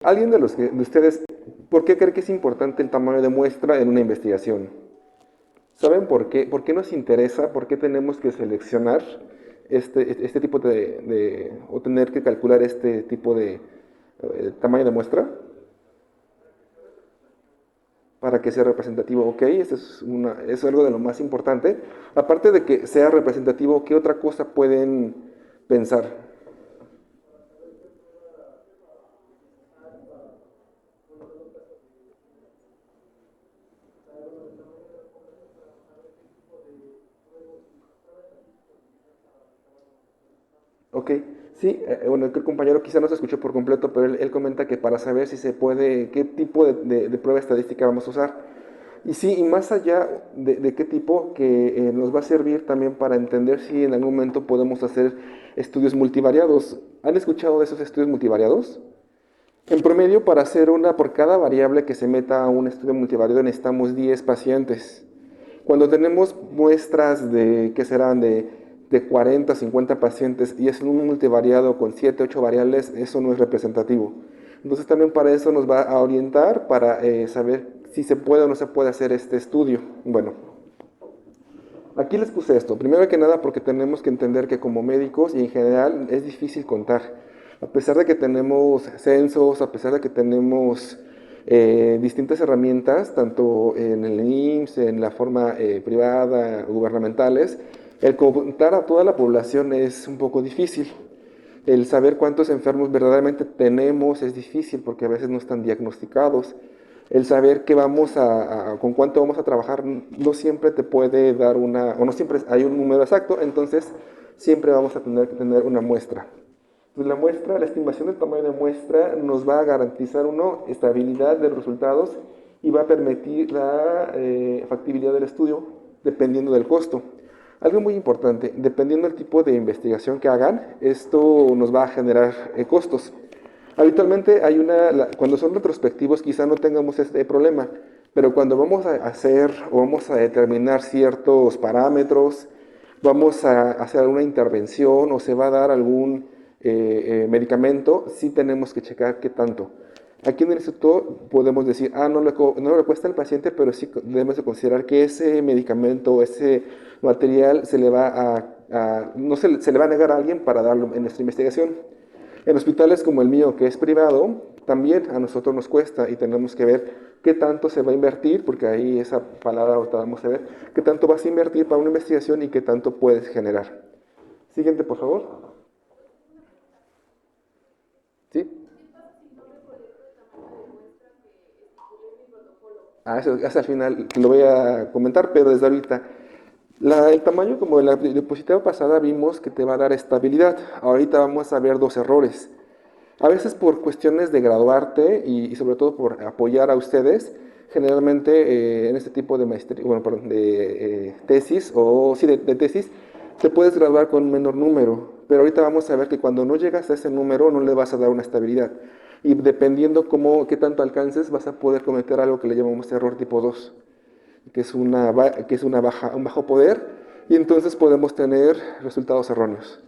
¿Alguien de ustedes, por qué cree que es importante el tamaño de muestra en una investigación? ¿Saben por qué? ¿Por qué nos interesa? ¿Por qué tenemos que seleccionar este tipo o tener que calcular este tipo de tamaño de muestra? Para que sea representativo, ok, es algo de lo más importante. Aparte de que sea representativo, ¿qué otra cosa pueden pensar? Ok, sí, bueno, el compañero quizá no se escuchó por completo, pero él comenta que para saber si se puede, qué tipo de prueba estadística vamos a usar. Y sí, y más allá de qué tipo, que nos va a servir también para entender si en algún momento podemos hacer estudios multivariados. ¿Han escuchado de esos estudios multivariados? En promedio, para hacer una por cada variable que se meta a un estudio multivariado necesitamos 10 pacientes. Cuando tenemos muestras que serán de 40, 50 pacientes y es un multivariado con 7, 8 variables, eso no es representativo. Entonces también para eso nos va a orientar para saber si se puede o no se puede hacer este estudio. Bueno, aquí les puse esto. Primero que nada porque tenemos que entender que como médicos y en general es difícil contar. A pesar de que tenemos censos, a pesar de que tenemos distintas herramientas, tanto en el IMSS, en la forma privada, gubernamentales, el contar a toda la población es un poco difícil. El saber cuántos enfermos verdaderamente tenemos es difícil porque a veces no están diagnosticados. El saber con cuánto vamos a trabajar no siempre te puede dar o no siempre hay un número exacto, entonces siempre vamos a tener que tener una muestra. Pues la estimación del tamaño de muestra nos va a garantizar, uno, estabilidad de los resultados y va a permitir la factibilidad del estudio dependiendo del costo. Algo muy importante, dependiendo del tipo de investigación que hagan, esto nos va a generar costos. Habitualmente cuando son retrospectivos quizá no tengamos este problema, pero cuando vamos a hacer o vamos a determinar ciertos parámetros, vamos a hacer alguna intervención o se va a dar algún medicamento, sí tenemos que checar qué tanto. Aquí en el instituto podemos decir, no le cuesta al paciente, pero sí debemos de considerar que ese medicamento, ese material no se le va a negar a alguien para darlo en nuestra investigación. En hospitales como el mío, que es privado, también a nosotros nos cuesta y tenemos que ver qué tanto se va a invertir, porque ahí esa palabra ahorita vamos a ver, qué tanto vas a invertir para una investigación y qué tanto puedes generar. Siguiente, por favor. ¿Sí? Eso al final lo voy a comentar, pero desde ahorita. El tamaño, como en la diapositiva pasada, vimos que te va a dar estabilidad. Ahorita vamos a ver dos errores. A veces por cuestiones de graduarte y sobre todo por apoyar a ustedes, generalmente en este tipo de maestría, bueno, perdón, de tesis o sí, de tesis, te puedes graduar con un menor número, pero ahorita vamos a ver que cuando no llegas a ese número no le vas a dar una estabilidad. Y dependiendo qué tanto alcances, vas a poder cometer algo que le llamamos error tipo 2, que es un bajo poder, y entonces podemos tener resultados erróneos.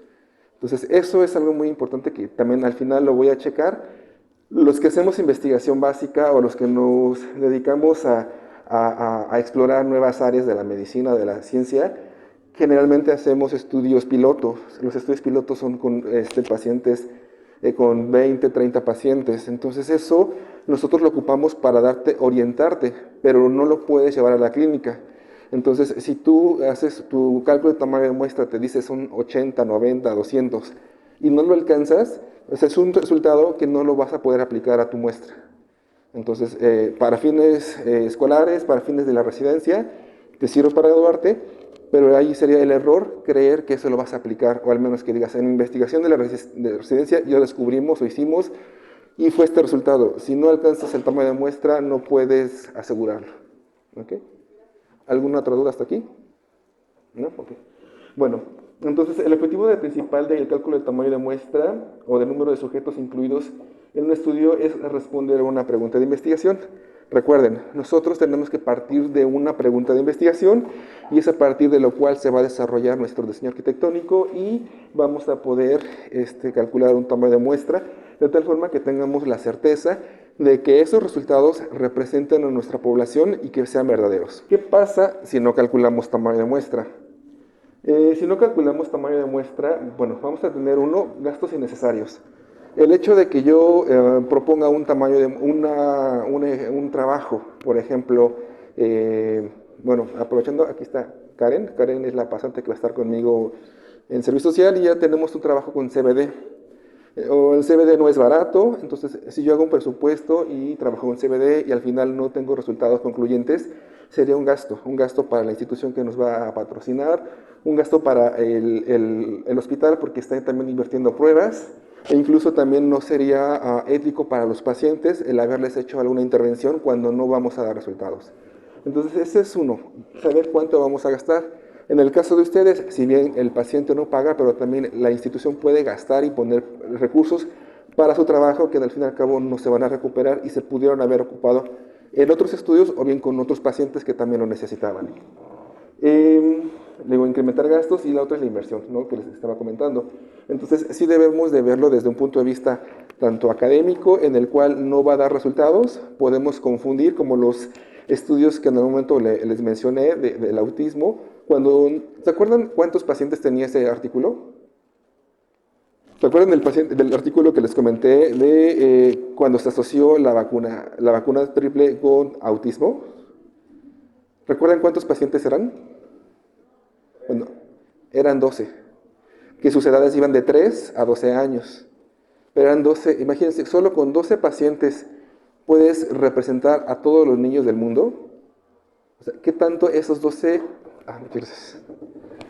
Entonces, eso es algo muy importante que también al final lo voy a checar. Los que hacemos investigación básica o los que nos dedicamos a explorar nuevas áreas de la medicina, de la ciencia, generalmente hacemos estudios pilotos. Los estudios pilotos son con pacientes, con 20, 30 pacientes. Entonces, eso nosotros lo ocupamos para orientarte, pero no lo puedes llevar a la clínica. Entonces, si tú haces tu cálculo de tamaño de muestra, te dice son 80, 90, 200, y no lo alcanzas, pues es un resultado que no lo vas a poder aplicar a tu muestra. Entonces, para fines escolares, para fines de la residencia, te sirve para graduarte, pero ahí sería el error creer que eso lo vas a aplicar, o al menos que digas, en investigación de la residencia ya descubrimos o hicimos, y fue este resultado. Si no alcanzas el tamaño de muestra, no puedes asegurarlo. ¿Ok? ¿Alguna otra duda hasta aquí? ¿No? Okay. Bueno, entonces el objetivo principal del cálculo de tamaño de muestra o del número de sujetos incluidos en un estudio es responder a una pregunta de investigación. Recuerden, nosotros tenemos que partir de una pregunta de investigación y es a partir de lo cual se va a desarrollar nuestro diseño arquitectónico y vamos a poder calcular un tamaño de muestra de tal forma que tengamos la certeza de que esos resultados representen a nuestra población y que sean verdaderos. ¿Qué pasa si no calculamos tamaño de muestra? Si no calculamos tamaño de muestra, bueno, vamos a tener gastos innecesarios. El hecho de que yo proponga un tamaño de un trabajo, por ejemplo, bueno, aprovechando, aquí está Karen. Karen es la pasante que va a estar conmigo en servicio social y ya tenemos un trabajo con CBD. O el CBD no es barato, entonces si yo hago un presupuesto y trabajo con CBD y al final no tengo resultados concluyentes, sería un gasto para la institución que nos va a patrocinar, un gasto para el hospital porque está también invirtiendo pruebas, e incluso también no sería ético para los pacientes el haberles hecho alguna intervención cuando no vamos a dar resultados. Entonces ese es uno, saber cuánto vamos a gastar. En el caso de ustedes, si bien el paciente no paga, pero también la institución puede gastar y poner recursos para su trabajo que al fin y al cabo no se van a recuperar y se pudieron haber ocupado en otros estudios o bien con otros pacientes que también lo necesitaban. Luego incrementar gastos y la otra es la inversión, ¿no?, que les estaba comentando. Entonces sí debemos de verlo desde un punto de vista tanto académico, en el cual no va a dar resultados, podemos confundir como los estudios que en algún momento les mencioné del autismo. ¿Se acuerdan cuántos pacientes tenía ese artículo? ¿Se acuerdan del artículo que les comenté de cuando se asoció la vacuna triple con autismo? ¿Recuerdan cuántos pacientes eran? Bueno, eran 12, que sus edades iban de 3 a 12 años. Pero eran 12, imagínense, solo con 12 pacientes puedes representar a todos los niños del mundo. O sea, ¿qué tanto esos 12... muchas gracias.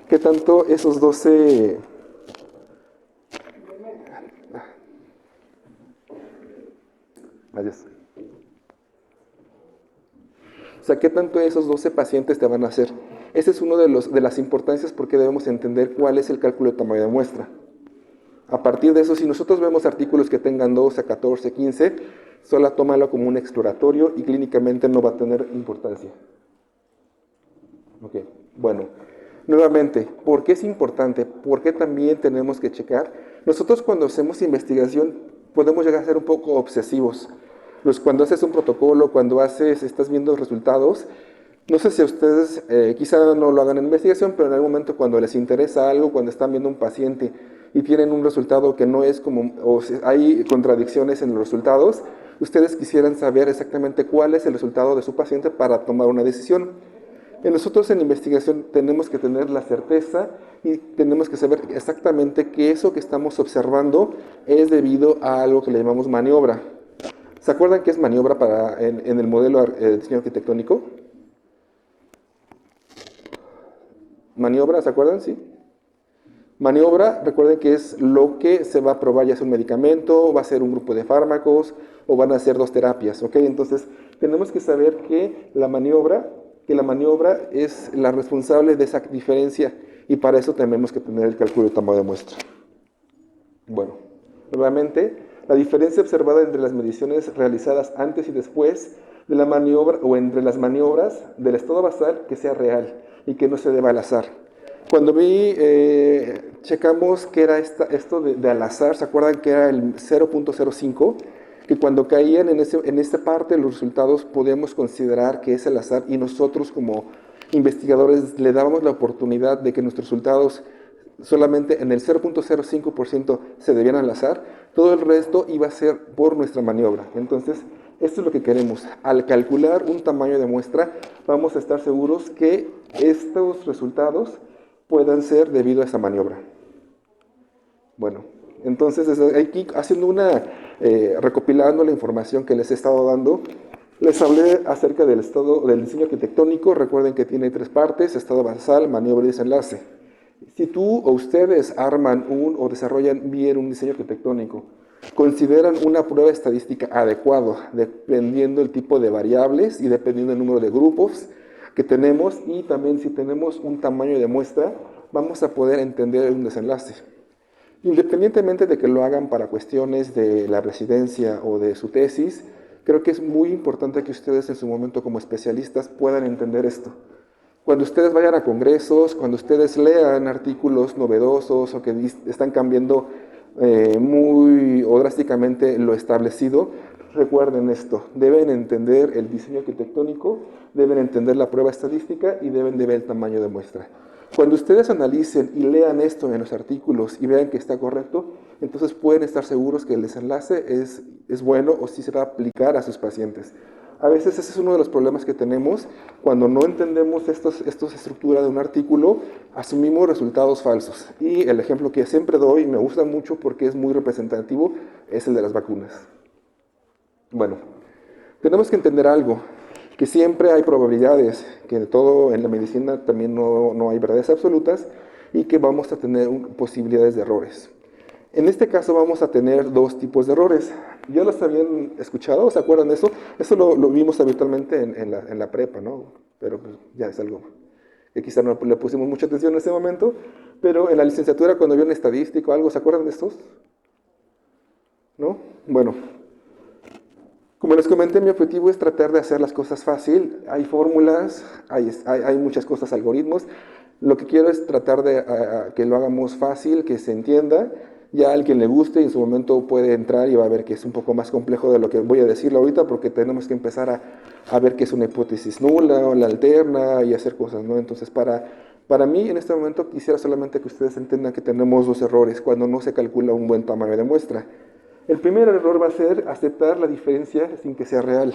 ¿Qué tanto esos 12... Gracias. O sea, ¿qué tanto esos 12 pacientes te van a hacer? Ese es uno de las importancias porque debemos entender cuál es el cálculo de tamaño de muestra. A partir de eso, si nosotros vemos artículos que tengan 12, 14, 15, solo tómalo como un exploratorio y clínicamente no va a tener importancia. Ok, bueno, nuevamente, ¿por qué es importante? ¿Por qué también tenemos que checar? Nosotros cuando hacemos investigación podemos llegar a ser un poco obsesivos. Cuando haces un protocolo, cuando estás viendo resultados, no sé si a ustedes quizá no lo hagan en investigación, pero en algún momento cuando les interesa algo, cuando están viendo un paciente y tienen un resultado que no es como, o hay contradicciones en los resultados, ustedes quisieran saber exactamente cuál es el resultado de su paciente para tomar una decisión. Nosotros en investigación tenemos que tener la certeza y tenemos que saber exactamente que eso que estamos observando es debido a algo que le llamamos maniobra. ¿Se acuerdan qué es maniobra en el modelo de diseño arquitectónico? Maniobra, ¿se acuerdan? Sí. Maniobra, recuerden que es lo que se va a probar, ya sea un medicamento, va a ser un grupo de fármacos o van a ser 2 terapias, ¿ok? Entonces, tenemos que saber que la maniobra es la responsable de esa diferencia y para eso tenemos que tener el cálculo de tamaño de muestra. Bueno, nuevamente, la diferencia observada entre las mediciones realizadas antes y después de la maniobra o entre las maniobras del estado basal que sea real y que no se deba al azar. Cuando checamos qué era esto de al azar, ¿se acuerdan que era el 0.05? Que cuando caían en esta parte los resultados podíamos considerar que es el azar y nosotros como investigadores le dábamos la oportunidad de que nuestros resultados solamente en el 0.05% se debían al azar, todo el resto iba a ser por nuestra maniobra. Entonces, esto es lo que queremos. Al calcular un tamaño de muestra, vamos a estar seguros que estos resultados puedan ser debido a esa maniobra. Bueno, entonces aquí haciendo recopilando la información que les he estado dando, les hablé acerca del diseño arquitectónico. Recuerden que tiene 3 partes: estado basal, maniobra y desenlace. Si tú o ustedes arman o desarrollan bien un diseño arquitectónico, consideran una prueba estadística adecuada, dependiendo del tipo de variables y dependiendo del número de grupos que tenemos, y también si tenemos un tamaño de muestra, vamos a poder entender un desenlace. Independientemente de que lo hagan para cuestiones de la residencia o de su tesis, Creo que es muy importante que ustedes en su momento como especialistas puedan entender esto. Cuando ustedes vayan a congresos, cuando ustedes lean artículos novedosos o que están cambiando muy o drásticamente lo establecido, recuerden esto, deben entender el diseño arquitectónico, deben entender la prueba estadística y deben de ver el tamaño de muestra. Cuando ustedes analicen y lean esto en los artículos y vean que está correcto, entonces pueden estar seguros que el desenlace es bueno o sí se va a aplicar a sus pacientes. A veces ese es uno de los problemas que tenemos cuando no entendemos esta estructura de un artículo, asumimos resultados falsos. Y el ejemplo que siempre doy, y me gusta mucho porque es muy representativo, es el de las vacunas. Bueno, tenemos que entender algo, que siempre hay probabilidades, que de todo en la medicina también no hay verdades absolutas y que vamos a tener posibilidades de errores. En este caso vamos a tener dos tipos de errores. ¿Ya los habían escuchado? ¿Se acuerdan de eso? Eso lo vimos habitualmente en la prepa, ¿no? Pero pues, ya es algo que quizá no le pusimos mucha atención en ese momento, pero en la licenciatura cuando había un estadístico o algo, ¿se acuerdan de estos? ¿No? Bueno, como les comenté, mi objetivo es tratar de hacer las cosas fácil. Hay fórmulas, hay muchas cosas, algoritmos. Lo que quiero es tratar de que lo hagamos fácil, que se entienda. Ya al quien le guste en su momento puede entrar y va a ver que es un poco más complejo de lo que voy a decirle ahorita, porque tenemos que empezar a ver qué es una hipótesis nula o la alterna y hacer cosas, ¿no? Entonces, para mí en este momento quisiera solamente que ustedes entiendan que tenemos dos errores cuando no se calcula un buen tamaño de muestra. El primer error va a ser aceptar la diferencia sin que sea real.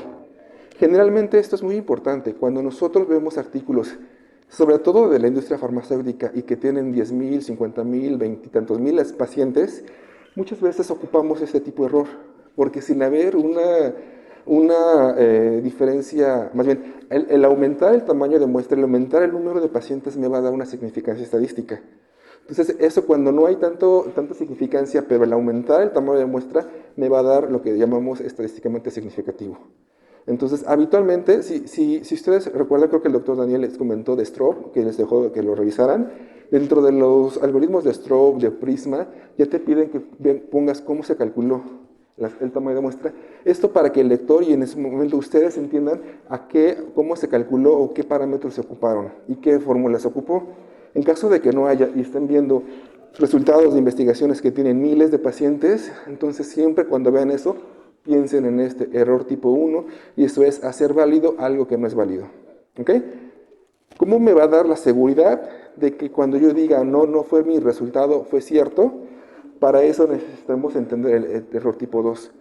Generalmente esto es muy importante. Cuando nosotros vemos artículos, sobre todo de la industria farmacéutica, y que tienen 10,000, 50,000, 20 y tantos mil pacientes, muchas veces ocupamos este tipo de error, porque sin haber una diferencia, más bien, el aumentar el tamaño de muestra, el aumentar el número de pacientes me va a dar una significancia estadística. Entonces, eso cuando no hay tanta significancia, pero el aumentar el tamaño de muestra me va a dar lo que llamamos estadísticamente significativo. Entonces, habitualmente, si ustedes recuerdan, creo que el doctor Daniel les comentó de Strobe, que les dejó que lo revisaran, dentro de los algoritmos de Strobe, de Prisma, ya te piden que pongas cómo se calculó el tamaño de muestra. Esto para que el lector y en ese momento ustedes entiendan cómo se calculó o qué parámetros se ocuparon y qué fórmula se ocupó. En caso de que no haya y estén viendo resultados de investigaciones que tienen miles de pacientes, entonces siempre cuando vean eso, piensen en este error tipo 1 y eso es hacer válido algo que no es válido. ¿Ok? ¿Cómo me va a dar la seguridad de que cuando yo diga no fue mi resultado, fue cierto? Para eso necesitamos entender el error tipo 2.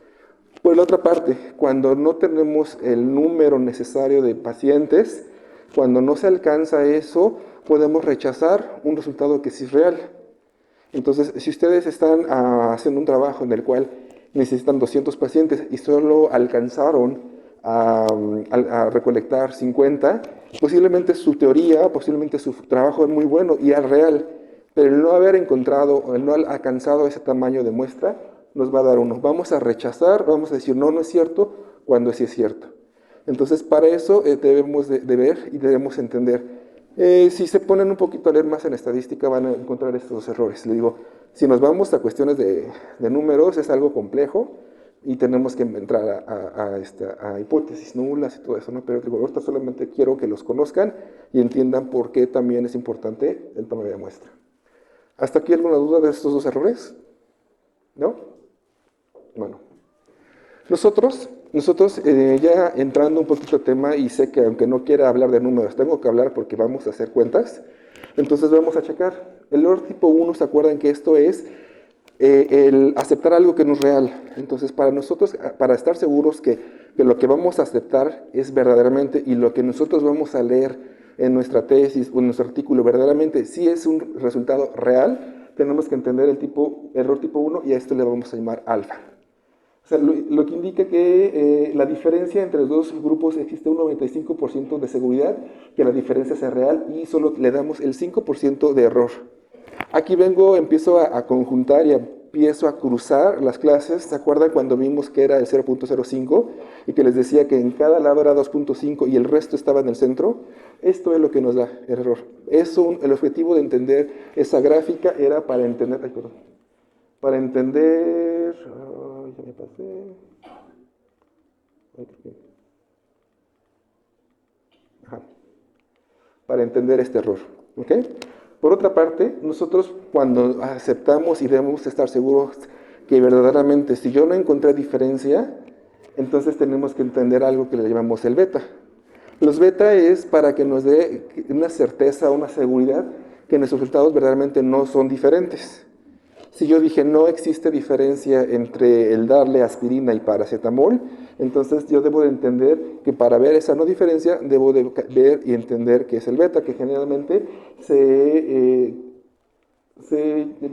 Por la otra parte, cuando no tenemos el número necesario de pacientes, cuando no se alcanza eso, podemos rechazar un resultado que sí es real. Entonces, si ustedes están haciendo un trabajo en el cual necesitan 200 pacientes y solo alcanzaron a recolectar 50, posiblemente su teoría, posiblemente su trabajo es muy bueno y es real, pero el no haber encontrado, el no haber alcanzado ese tamaño de muestra, nos va a dar uno. Vamos a rechazar, vamos a decir no es cierto, cuando sí es cierto. Entonces, para eso debemos de ver y debemos entender. Si se ponen un poquito a leer más en estadística, van a encontrar estos errores. Le digo, si nos vamos a cuestiones de números, es algo complejo y tenemos que entrar a hipótesis nulas y todo eso, ¿no? Pero digo, ahorita solamente quiero que los conozcan y entiendan por qué también es importante el tamaño de muestra. ¿Hasta aquí alguna duda de estos dos errores? ¿No? Bueno. Nosotros ya entrando un poquito al tema, y sé que aunque no quiera hablar de números, tengo que hablar porque vamos a hacer cuentas, entonces vamos a checar. El error tipo 1, ¿se acuerdan que esto es el aceptar algo que no es real? Entonces, para nosotros, para estar seguros que lo que vamos a aceptar es verdaderamente y lo que nosotros vamos a leer en nuestra tesis o en nuestro artículo verdaderamente sí es un resultado real, tenemos que entender el error tipo 1 y a esto le vamos a llamar alfa. O sea, lo que indica que la diferencia entre los dos grupos existe un 95% de seguridad, que la diferencia sea real y solo le damos el 5% de error. Aquí empiezo a conjuntar y empiezo a cruzar las clases. ¿Se acuerdan cuando vimos que era el 0.05 y que les decía que en cada lado era 2.5 y el resto estaba en el centro? Esto es lo que nos da el error. El objetivo de entender esa gráfica era para entender... Ay, perdón. Para entender... ya me pasé. Ajá, para entender este error. ¿Ok? Por otra parte, nosotros cuando aceptamos y debemos estar seguros que verdaderamente si yo no encontré diferencia, entonces tenemos que entender algo que le llamamos el beta. Los beta es para que nos dé una certeza, una seguridad que nuestros resultados verdaderamente no son diferentes. Si yo dije no existe diferencia entre el darle aspirina y paracetamol, entonces yo debo de entender que para ver esa no diferencia, debo de ver y entender qué es el beta, que generalmente se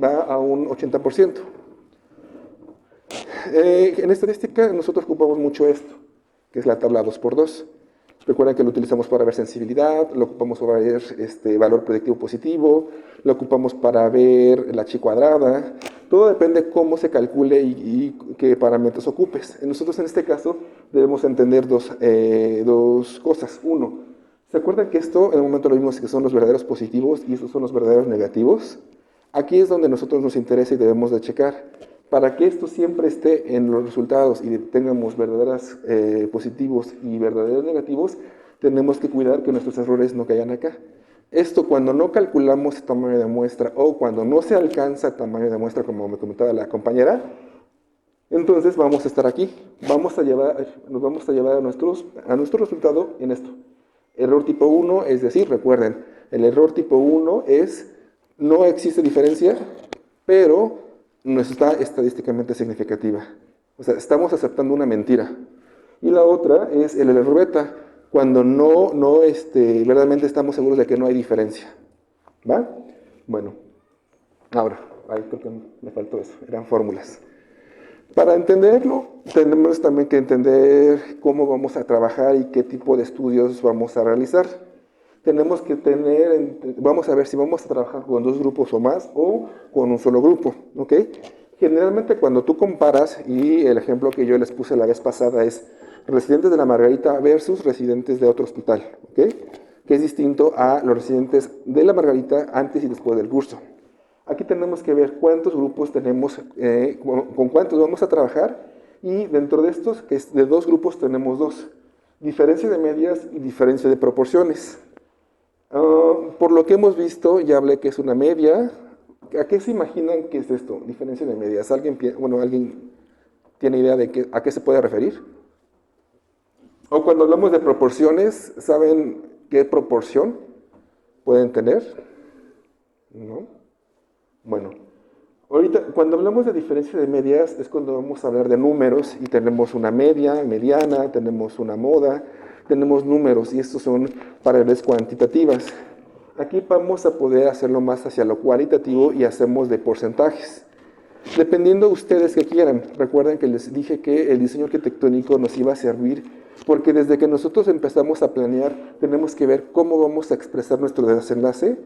va a un 80%. En estadística nosotros ocupamos mucho esto, que es la tabla 2x2. Recuerden que lo utilizamos para ver sensibilidad, lo ocupamos para ver valor predictivo positivo, lo ocupamos para ver la chi cuadrada. Todo depende cómo se calcule y qué parámetros ocupes. Nosotros en este caso debemos entender dos cosas. Uno, ¿se acuerdan que esto en el momento lo vimos que son los verdaderos positivos y estos son los verdaderos negativos? Aquí es donde a nosotros nos interesa y debemos de checar. Para que esto siempre esté en los resultados y tengamos verdaderos positivos y verdaderos negativos, tenemos que cuidar que nuestros errores no caigan acá. Esto cuando no calculamos el tamaño de muestra o cuando no se alcanza el tamaño de muestra, como me comentaba la compañera, entonces vamos a estar aquí. Nos vamos a llevar a nuestro resultado en esto. Error tipo 1, es decir, recuerden, el error tipo 1 es no existe diferencia, pero no está estadísticamente significativa. O sea, estamos aceptando una mentira. Y la otra es el error beta, cuando verdaderamente estamos seguros de que no hay diferencia. ¿Va? Bueno, ahora, ahí creo que me faltó eso, eran fórmulas. Para entenderlo, tenemos también que entender cómo vamos a trabajar y qué tipo de estudios vamos a realizar. Tenemos que vamos a ver si vamos a trabajar con dos grupos o más o con un solo grupo, ¿ok? Generalmente cuando tú comparas, y el ejemplo que yo les puse la vez pasada es residentes de la Margarita versus residentes de otro hospital, ¿ok? Que es distinto a los residentes de la Margarita antes y después del curso. Aquí tenemos que ver cuántos grupos tenemos, con cuántos vamos a trabajar, y dentro de estos, que es de dos grupos, tenemos dos. Diferencia de medias y diferencia de proporciones. Por lo que hemos visto, ya hablé que es una media. ¿A qué se imaginan que es esto? Diferencia de medias. ¿Alguien tiene idea de a qué se puede referir? O cuando hablamos de proporciones, ¿saben qué proporción pueden tener? ¿No? Bueno, ahorita cuando hablamos de diferencia de medias es cuando vamos a hablar de números y tenemos una media, mediana, tenemos una moda, tenemos números y estos son variables cuantitativas. Aquí vamos a poder hacerlo más hacia lo cualitativo y hacemos de porcentajes. Dependiendo ustedes que quieran. Recuerden que les dije que el diseño arquitectónico nos iba a servir porque desde que nosotros empezamos a planear tenemos que ver cómo vamos a expresar nuestro desenlace.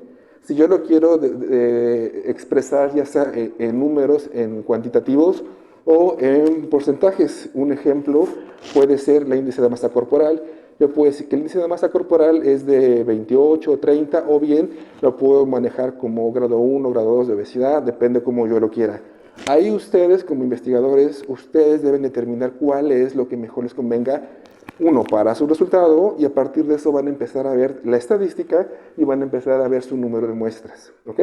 Si yo lo quiero expresar ya sea en números, en cuantitativos o en porcentajes. Un ejemplo puede ser la índice de masa corporal. Yo puedo decir que el índice de masa corporal es de 28 o 30, o bien lo puedo manejar como grado 1, grado 2 de obesidad, depende como yo lo quiera. Ahí ustedes, como investigadores, ustedes deben determinar cuál es lo que mejor les convenga, uno, para su resultado, y a partir de eso van a empezar a ver la estadística y van a empezar a ver su número de muestras. ¿Ok?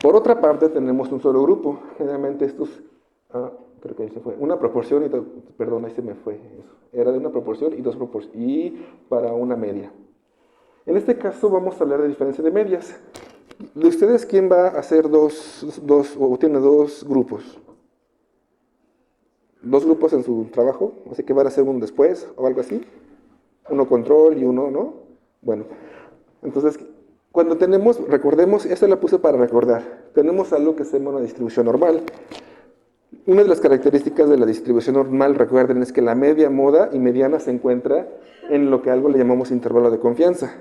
Por otra parte, tenemos un solo grupo. Generalmente estos... creo que ahí se fue. Una proporción, perdón, ahí se me fue. Era de una proporción y dos proporciones. Y para una media. En este caso vamos a hablar de diferencia de medias. ¿De ustedes quién va a hacer o tiene dos grupos? ¿Dos grupos en su trabajo? Así que van a hacer uno después o algo así. Uno control y uno no. Bueno, entonces, cuando tenemos, recordemos, esta la puse para recordar. Tenemos algo que se llama una distribución normal. Una de las características de la distribución normal, recuerden, es que la media, moda y mediana se encuentra en lo que algo le llamamos intervalo de confianza.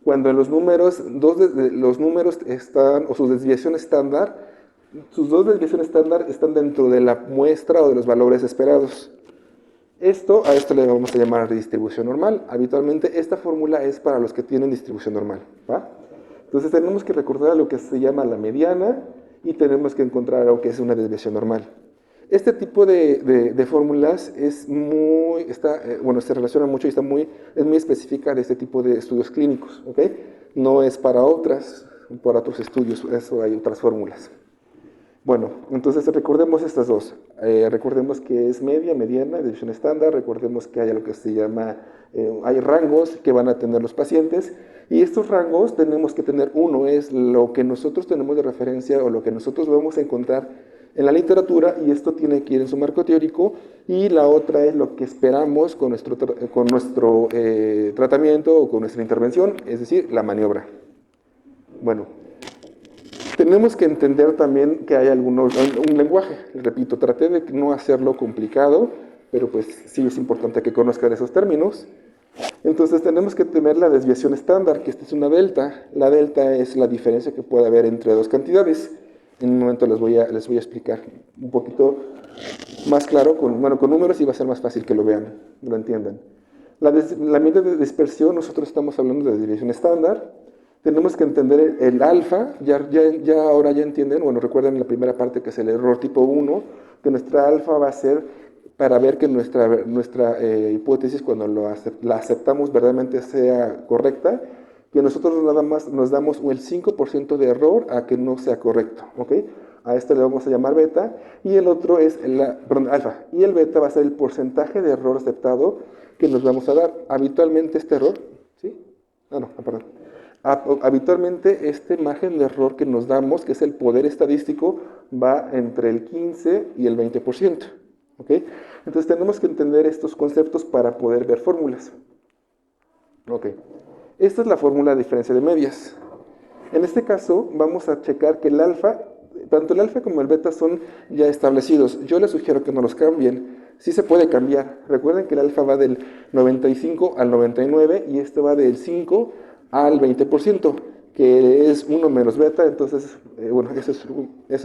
Cuando los números, los números están, o sus desviaciones estándar, sus dos desviaciones estándar están dentro de la muestra o de los valores esperados. A esto le vamos a llamar distribución normal. Habitualmente esta fórmula es para los que tienen distribución normal, ¿va? Entonces tenemos que recordar lo que se llama la mediana y tenemos que encontrar lo que es una desviación normal. Este tipo de fórmulas es muy, bueno, se relaciona mucho y es muy específica de este tipo de estudios clínicos, ¿ok? No es para otros estudios, eso hay otras fórmulas. Bueno, entonces recordemos estas dos. Recordemos que es media, mediana, desviación estándar. Recordemos que hay algo que se llama, hay rangos que van a tener los pacientes. Y estos rangos tenemos que tener, uno es lo que nosotros tenemos de referencia o lo que nosotros vamos a encontrar en la literatura, y esto tiene que ir en su marco teórico. Y la otra es lo que esperamos con nuestro tratamiento o con nuestra intervención, es decir, la maniobra. Bueno, tenemos que entender también que hay un lenguaje. Repito, traté de no hacerlo complicado, pero pues sí es importante que conozcan esos términos. Entonces tenemos que tener la desviación estándar, que esta es una delta. La delta es la diferencia que puede haber entre dos cantidades. En un momento les voy a explicar un poquito más claro, con números, y va a ser más fácil que lo vean, lo entiendan. La medida de dispersión, nosotros estamos hablando de desviación estándar. Tenemos que entender el alfa, ahora ya entienden, bueno, recuerden la primera parte que es el error tipo 1, que nuestra alfa va a ser para ver que nuestra hipótesis, cuando la aceptamos, verdaderamente sea correcta, que nosotros nada más nos damos el 5% de error a que no sea correcto, ¿ok? A este le vamos a llamar beta, y el otro es alfa, y el beta va a ser el porcentaje de error aceptado que nos vamos a dar. Habitualmente este error, ¿sí? Perdón. Habitualmente este margen de error que nos damos, que es el poder estadístico, va entre el 15 y el 20%. ¿Ok? Entonces tenemos que entender estos conceptos para poder ver fórmulas. Ok. Esta es la fórmula de diferencia de medias. En este caso vamos a checar que el alfa, tanto el alfa como el beta son ya establecidos. Yo les sugiero que no los cambien. Sí se puede cambiar. Recuerden que el alfa va del 95 al 99 y este va del 5 al 20%, que es 1 menos beta. Entonces, bueno, ese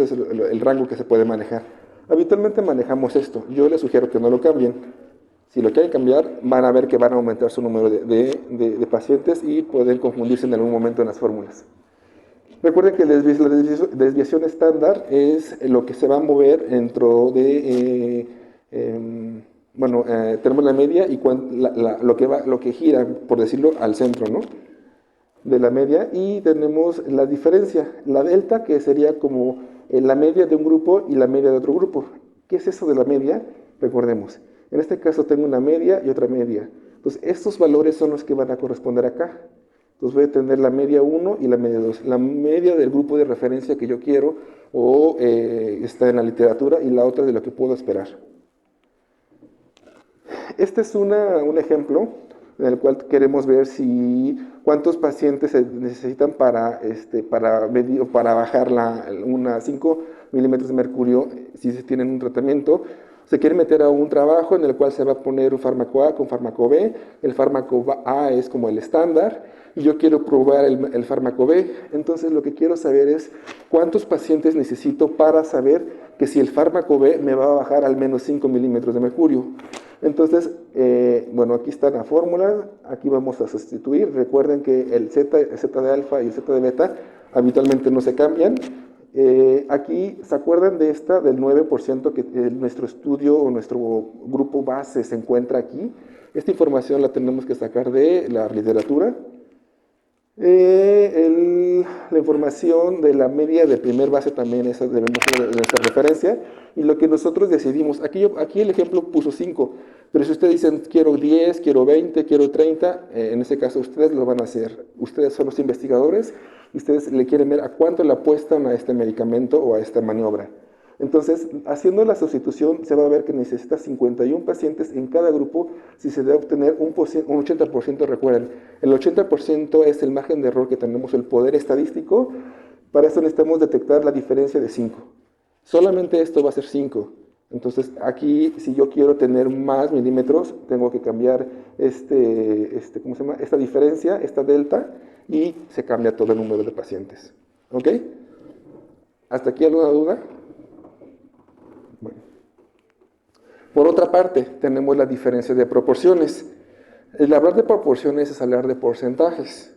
es el rango que se puede manejar. Habitualmente manejamos esto. Yo les sugiero que no lo cambien. Si lo quieren cambiar, van a ver que van a aumentar su número de pacientes y pueden confundirse en algún momento en las fórmulas. Recuerden que la desviación estándar es lo que se va a mover dentro de, tenemos la media y lo que gira, por decirlo, al centro, ¿no?, de la media, y tenemos la diferencia, la delta, que sería como la media de un grupo y la media de otro grupo. ¿Qué es eso de la media? Recordemos, en este caso tengo una media y otra media. Entonces, estos valores son los que van a corresponder acá. Entonces voy a tener la media 1 y la media 2. La media del grupo de referencia que yo quiero o está en la literatura, y la otra de lo que puedo esperar. Este es un ejemplo en el cual queremos ver cuántos pacientes se necesitan para bajar 5 milímetros de mercurio si se tienen un tratamiento. Se quiere meter a un trabajo en el cual se va a poner un fármaco A con fármaco B. El fármaco A es como el estándar y yo quiero probar el fármaco B. Entonces lo que quiero saber es cuántos pacientes necesito para saber que si el fármaco B me va a bajar al menos 5 milímetros de mercurio. Entonces, aquí está la fórmula. Aquí vamos a sustituir. Recuerden que el Z de alfa y el Z de beta habitualmente no se cambian. Aquí, ¿se acuerdan de del 9% que nuestro estudio o nuestro grupo base se encuentra aquí? Esta información la tenemos que sacar de la literatura. La información de la media de primer base también esa debemos de nuestra referencia, y lo que nosotros decidimos, aquí el ejemplo puso 5, pero si ustedes dicen quiero 10, quiero 20, quiero 30, en ese caso ustedes lo van a hacer. Ustedes son los investigadores y ustedes le quieren ver a cuánto le apuestan a este medicamento o a esta maniobra. Entonces, haciendo la sustitución, se va a ver que necesita 51 pacientes en cada grupo si se debe obtener un 80%. Recuerden, el 80% es el margen de error que tenemos, el poder estadístico. Para eso necesitamos detectar la diferencia de 5. Solamente esto va a ser 5. Entonces, aquí, si yo quiero tener más milímetros, tengo que cambiar esta diferencia, esta delta, y se cambia todo el número de pacientes. ¿Ok? ¿Hasta aquí alguna duda? Bueno. Por otra parte, tenemos la diferencia de proporciones. El hablar de proporciones es hablar de porcentajes.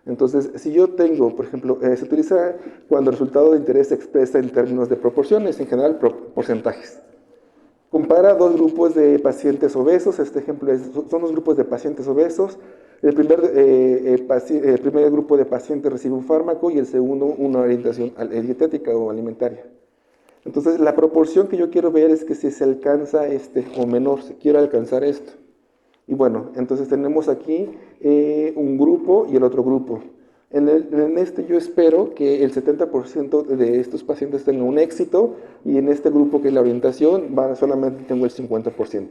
Entonces, si yo tengo, por ejemplo, se utiliza cuando el resultado de interés se expresa en términos de proporciones, en general porcentajes. Compara dos grupos de pacientes obesos. Este ejemplo son dos grupos de pacientes obesos. El primer grupo de pacientes recibe un fármaco y el segundo una orientación dietética o alimentaria. Entonces, la proporción que yo quiero ver es que si se alcanza o menor, si quiero alcanzar esto. Y bueno, entonces tenemos aquí un grupo y el otro grupo. En este yo espero que el 70% de estos pacientes tengan un éxito y en este grupo que es la orientación solamente tengo el 50%.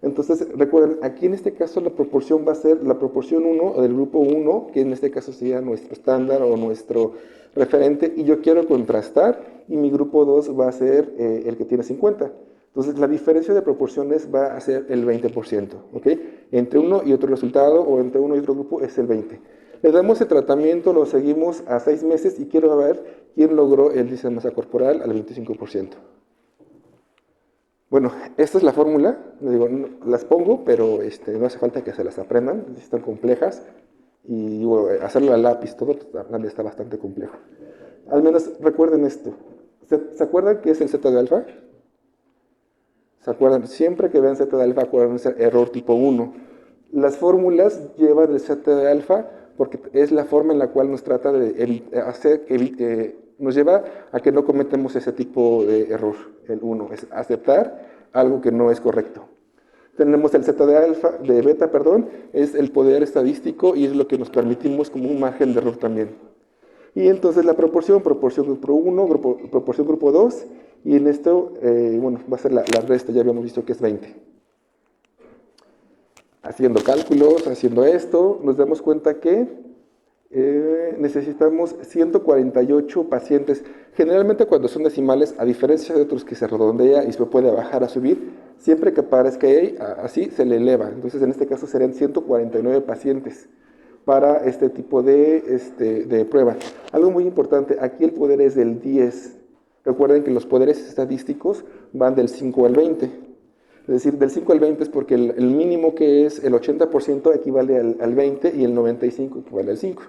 Entonces, recuerden, aquí en este caso la proporción va a ser la proporción 1 del grupo 1, que en este caso sería nuestro estándar o nuestro referente, y yo quiero contrastar, y mi grupo 2 va a ser el que tiene 50. Entonces, la diferencia de proporciones va a ser el 20%, ¿ok? Entre uno y otro resultado, o entre uno y otro grupo, es el 20%. Le damos el tratamiento, lo seguimos a 6 meses, y quiero ver quién logró el índice de masa corporal al 25%. Bueno, esta es la fórmula, digo, las pongo, pero no hace falta que se las aprendan, están complejas, y bueno, hacerlo a lápiz, todo también está bastante complejo. Al menos recuerden esto. ¿Se acuerdan qué es el Z de alfa? ¿Se acuerdan? Siempre que vean Z de alfa, acuérdense, error tipo 1. Las fórmulas llevan el Z de alfa porque es la forma en la cual nos trata de hacer que nos lleva a que no cometamos ese tipo de error, el 1, es aceptar algo que no es correcto. Tenemos el Z de beta, perdón, es el poder estadístico y es lo que nos permitimos como un margen de error también. Y entonces la proporción grupo 1, proporción grupo 2, y en esto, bueno, va a ser la resta, ya habíamos visto que es 20. Haciendo cálculos, haciendo esto, nos damos cuenta que necesitamos 148 pacientes. Generalmente cuando son decimales, a diferencia de otros que se redondea y se puede bajar a subir, siempre que parezca ahí, así se le eleva. Entonces en este caso serían 149 pacientes para este tipo de prueba. Algo muy importante, aquí el poder es del 10. Recuerden que los poderes estadísticos van del 5 al 20. Es decir, del 5 al 20 es porque el mínimo que es el 80% equivale al 20 y el 95 equivale al 5.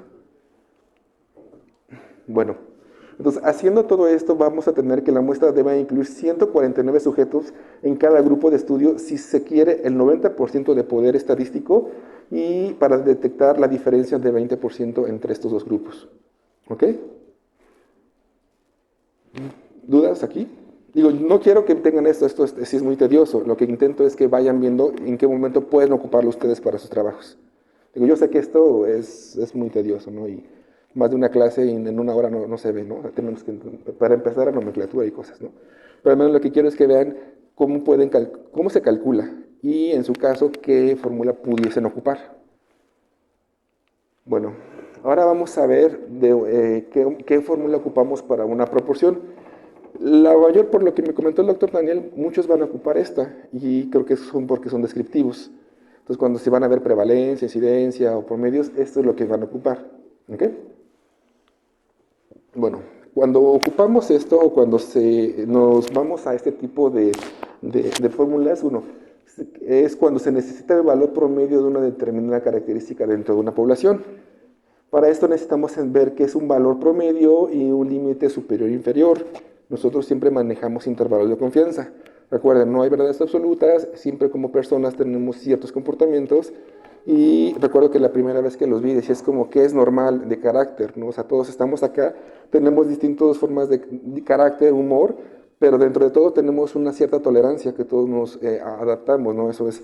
Bueno, entonces haciendo todo esto vamos a tener que la muestra debe incluir 149 sujetos en cada grupo de estudio si se quiere el 90% de poder estadístico y para detectar la diferencia de 20% entre estos dos grupos. ¿Ok? ¿Dudas aquí? Digo, no quiero que tengan esto sí es muy tedioso. Lo que intento es que vayan viendo en qué momento pueden ocuparlo ustedes para sus trabajos. Digo, yo sé que esto es muy tedioso, ¿no? Y más de una clase en una hora no se ve, ¿no? Tenemos que, para empezar, a nomenclatura y cosas, ¿no? Pero al menos lo que quiero es que vean cómo se calcula y, en su caso, qué fórmula pudiesen ocupar. Bueno, ahora vamos a ver qué fórmula ocupamos para una proporción. La mayor, por lo que me comentó el doctor Daniel, muchos van a ocupar esta y creo que son porque son descriptivos. Entonces, cuando se van a ver prevalencia, incidencia o promedios, esto es lo que van a ocupar. ¿Ok? Bueno, cuando ocupamos esto o cuando nos vamos a este tipo de fórmulas, es cuando se necesita el valor promedio de una determinada característica dentro de una población. Para esto necesitamos ver qué es un valor promedio y un límite superior e inferior. Nosotros siempre manejamos intervalos de confianza. Recuerden, no hay verdades absolutas, siempre como personas tenemos ciertos comportamientos y recuerdo que la primera vez que los vi decía es como que es normal de carácter, ¿no? O sea, todos estamos acá, tenemos distintas formas de carácter, humor, pero dentro de todo tenemos una cierta tolerancia que todos nos adaptamos, ¿no? Eso es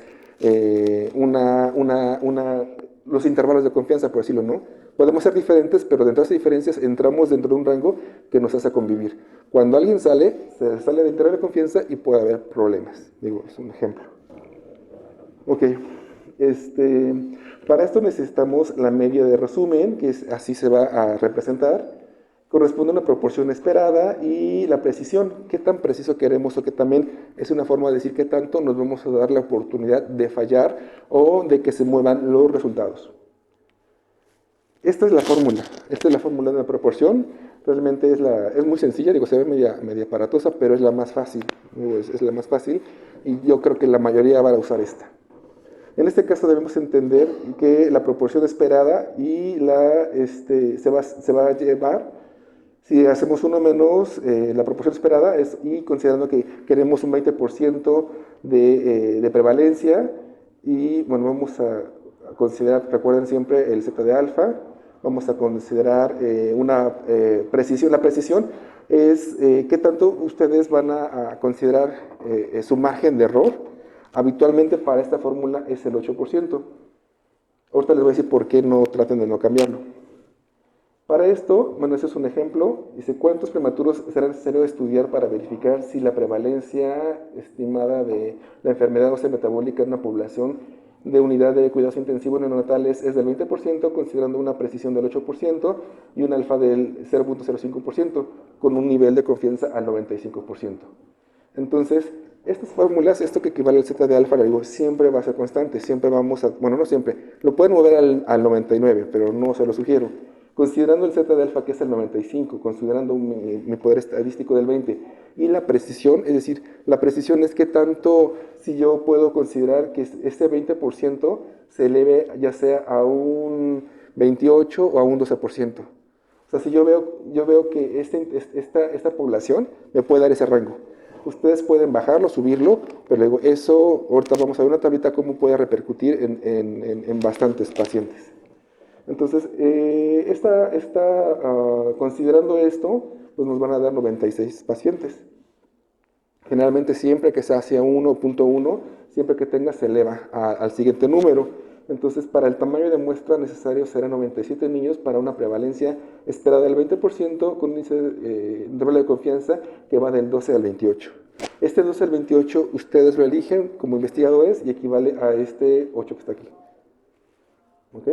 los intervalos de confianza, por decirlo, ¿no? Podemos ser diferentes, pero dentro de esas diferencias entramos dentro de un rango que nos hace convivir. Cuando alguien se sale del intervalo de confianza y puede haber problemas. Digo, es un ejemplo. Ok. Para esto necesitamos la media de resumen, que así se va a representar. Corresponde a una proporción esperada y la precisión, qué tan preciso queremos o que también es una forma de decir qué tanto nos vamos a dar la oportunidad de fallar o de que se muevan los resultados. Esta es la fórmula de la proporción, realmente es muy sencilla, digo, se ve media aparatosa, pero es la más fácil, es la más fácil y yo creo que la mayoría va a usar esta. En este caso debemos entender que la proporción esperada y se va a llevar Si hacemos uno menos la proporción esperada y considerando que queremos un 20% de prevalencia y bueno, vamos a considerar, recuerden siempre el Z de alfa, vamos a considerar una precisión. La precisión es qué tanto ustedes van a considerar su margen de error. Habitualmente para esta fórmula es el 8%. Ahorita les voy a decir por qué no traten de no cambiarlo. Para esto, bueno, ese es un ejemplo. Dice, ¿cuántos prematuros será necesario estudiar para verificar si la prevalencia estimada de la enfermedad ósea metabólica en una población de unidad de cuidados intensivos neonatales es del 20%, considerando una precisión del 8% y un alfa del 0.05%, con un nivel de confianza al 95%? Entonces, estas fórmulas, esto que equivale al Z de alfa, le digo, siempre va a ser constante, siempre vamos a, bueno, no siempre, lo pueden mover al 99, pero no se lo sugiero. Considerando el Z de alfa, que es el 95, considerando mi poder estadístico del 20, y la precisión, es decir, la precisión es que tanto si yo puedo considerar que este 20% se eleve ya sea a un 28 o a un 12%. O sea, si yo veo que esta población me puede dar ese rango. Ustedes pueden bajarlo, subirlo, pero luego eso, ahorita vamos a ver una tablita cómo puede repercutir en bastantes pacientes. Entonces, considerando esto, pues nos van a dar 96 pacientes. Generalmente siempre que se hace 1.1, siempre que tenga se eleva al siguiente número. Entonces, para el tamaño de muestra necesario serán 97 niños para una prevalencia esperada del 20% con un índice de confianza que va del 12 al 28. Este 12 al 28 ustedes lo eligen como investigadores y equivale a este 8 que está aquí. ¿Ok?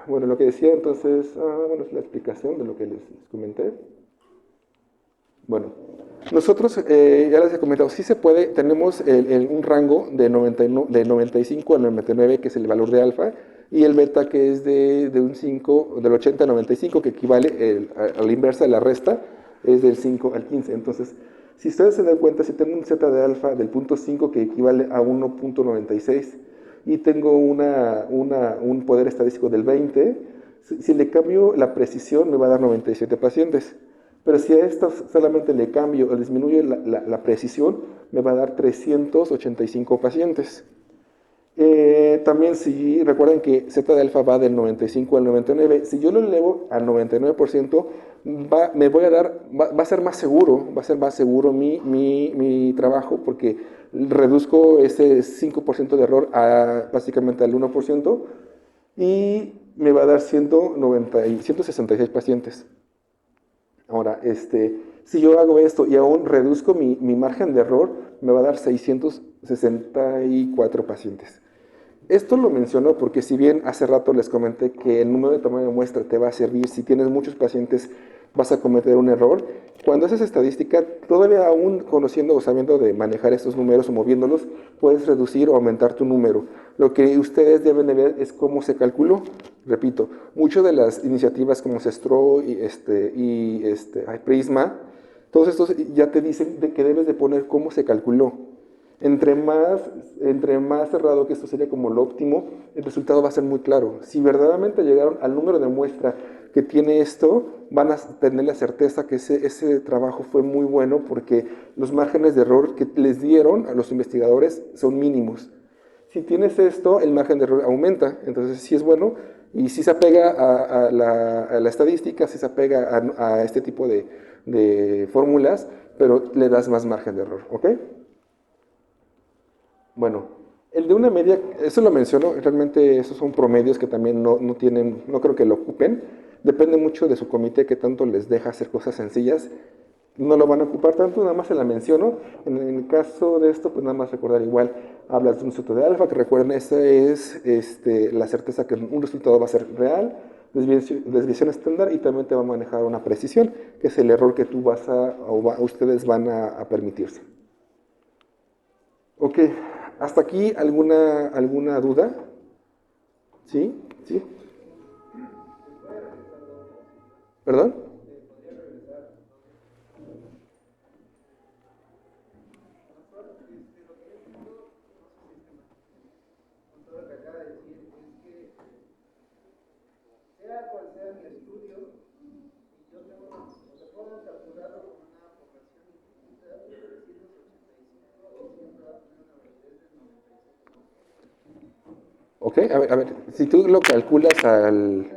Bueno, lo que decía entonces, bueno, es la explicación de lo que les comenté. Bueno, nosotros, ya les he comentado, sí se puede, tenemos un rango de 95 al 99, que es el valor de alfa, y el beta, que es un 5, del 80 al 95, que equivale a la inversa de la resta, es del 5 al 15. Entonces, si ustedes se dan cuenta, si tengo un Z de alfa del punto 5, que equivale a 1.96, y tengo un poder estadístico del 20, si le cambio la precisión, me va a dar 97 pacientes. Pero si a esto solamente le cambio o disminuyo la precisión, me va a dar 385 pacientes. También si recuerden que Z de alfa va del 95 al 99, si yo lo elevo al 99%, va a ser más seguro, mi trabajo, porque reduzco ese 5% de error básicamente al 1% y me va a dar 166 pacientes. Ahora, si yo hago esto y aún reduzco mi margen de error, me va a dar 664 pacientes. Esto lo menciono porque si bien hace rato les comenté que el número de tamaño de muestra te va a servir, si tienes muchos pacientes vas a cometer un error, cuando haces estadística, todavía aún conociendo o sabiendo de manejar estos números o moviéndolos, puedes reducir o aumentar tu número. Lo que ustedes deben de ver es cómo se calculó. Repito, muchas de las iniciativas como Sestro y Prisma, todos estos ya te dicen que debes de poner cómo se calculó. Entre más cerrado, que esto sería como lo óptimo, el resultado va a ser muy claro. Si verdaderamente llegaron al número de muestra que tiene esto, van a tener la certeza que ese trabajo fue muy bueno porque los márgenes de error que les dieron a los investigadores son mínimos. Si tienes esto, el margen de error aumenta, entonces sí es bueno y sí se apega a la estadística, sí se apega a este tipo de fórmulas, pero le das más margen de error, ¿ok? Bueno, el de una media, eso lo menciono, realmente esos son promedios que también no tienen, no creo que lo ocupen. Depende mucho de su comité que tanto les deja hacer cosas sencillas. No lo van a ocupar tanto, nada más se la menciono. En el caso de esto, pues nada más recordar igual, hablas de un resultado de alfa, que recuerden, esa es la certeza que un resultado va a ser real, desviación estándar, y también te va a manejar una precisión, que es el error que tú ustedes van a permitirse. Ok, ¿hasta aquí alguna duda? ¿Sí? ¿Sí? ¿Perdón? Sea cual sea mi estudio, ¿Ok? A ver, si tú lo calculas al...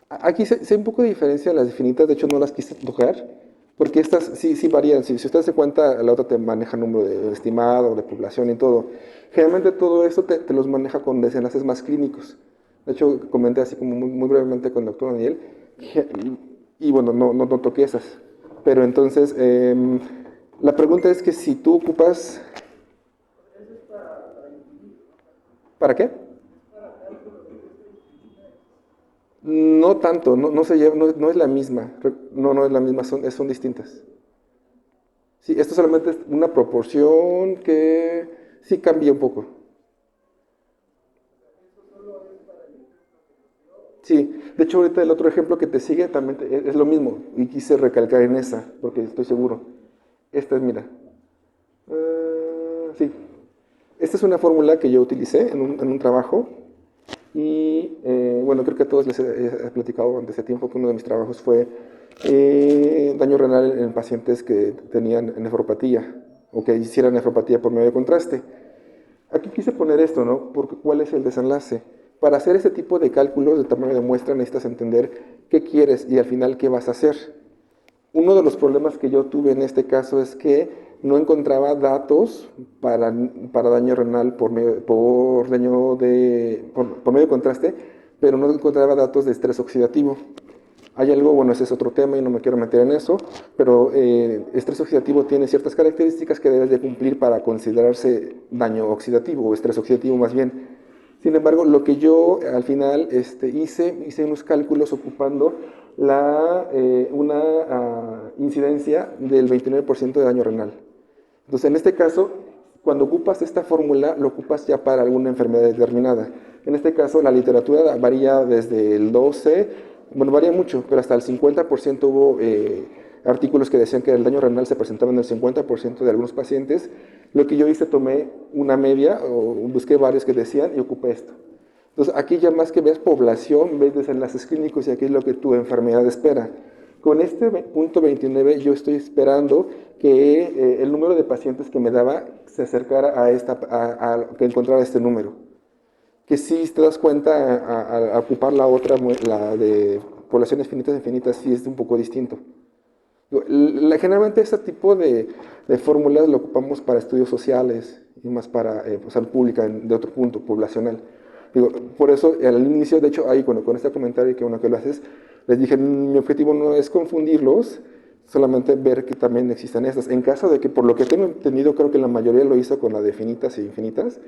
Aquí sí hay un poco de diferencia en las infinitas, de hecho no las quise tocar, porque estas sí varían. Si usted se cuenta, la otra te maneja número de estimado, de población y todo. Generalmente todo esto te los maneja con desenlaces más clínicos. De hecho, comenté así como muy brevemente con el doctor Daniel, y bueno, no toqué esas. Pero entonces, la pregunta es que si tú ocupas... ¿Para qué? No tanto, no se lleva, no es la misma, no es la misma, son distintas. Sí, esto solamente es una proporción que sí cambia un poco. Sí, de hecho ahorita el otro ejemplo que te sigue también es lo mismo y quise recalcar en esa porque estoy seguro. Esta es, mira, sí, esta es una fórmula que yo utilicé en un trabajo y bueno, creo que a todos les he platicado durante ese tiempo que uno de mis trabajos fue daño renal en pacientes que tenían nefropatía o que hicieran nefropatía por medio de contraste. Aquí quise poner esto, ¿no? Porque ¿cuál es el desenlace? Para hacer este tipo de cálculos de tamaño de muestra necesitas entender qué quieres y al final qué vas a hacer. Uno de los problemas que yo tuve en este caso es que no encontraba datos para daño renal por medio de contraste, pero no encontraba datos de estrés oxidativo. Hay algo, bueno, ese es otro tema y no me quiero meter en eso, pero estrés oxidativo tiene ciertas características que debes de cumplir para considerarse daño oxidativo o estrés oxidativo más bien. Sin embargo, lo que yo al final hice unos cálculos ocupando una incidencia del 29% de daño renal. Entonces, en este caso, cuando ocupas esta fórmula, lo ocupas ya para alguna enfermedad determinada. En este caso, la literatura varía desde el 12, bueno, varía mucho, pero hasta el 50% hubo artículos que decían que el daño renal se presentaba en el 50% de algunos pacientes. Lo que yo hice, tomé una media, o busqué varios que decían y ocupé esto. Entonces, aquí ya más que ves población, ves desenlaces clínicos y aquí es lo que tu enfermedad espera. Con este punto 29 yo estoy esperando que el número de pacientes que me daba se acercara a que encontrara este número. Que si te das cuenta, a ocupar la otra, la de poblaciones infinitas, sí es un poco distinto. Generalmente este tipo de fórmulas lo ocupamos para estudios sociales y más para salud pública de otro punto, poblacional. Digo, por eso al inicio, de hecho, ahí con este comentario que uno que lo haces, les dije, mi objetivo no es confundirlos, solamente ver que también existen estas. En caso de que, por lo que tengo entendido, creo que la mayoría lo hizo con la de finitas e infinitas,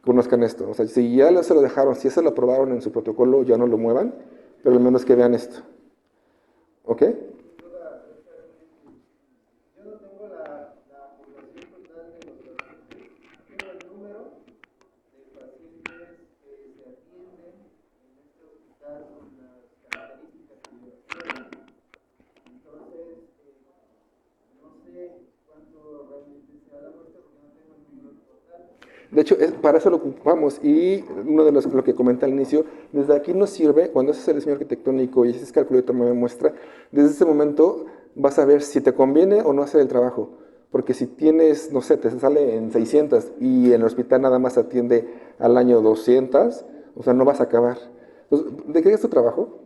conozcan esto. O sea, si ya se lo dejaron, si eso lo aprobaron en su protocolo, ya no lo muevan, pero al menos que vean esto. ¿Ok? De hecho, para eso lo ocupamos y uno de lo que comenta al inicio, desde aquí nos sirve, cuando haces el diseño arquitectónico y haces cálculo de tamaño de muestra, desde ese momento vas a ver si te conviene o no hacer el trabajo. Porque si tienes, no sé, te sale en 600 y en el hospital nada más atiende al año 200, o sea, no vas a acabar. Entonces, ¿de qué es tu trabajo?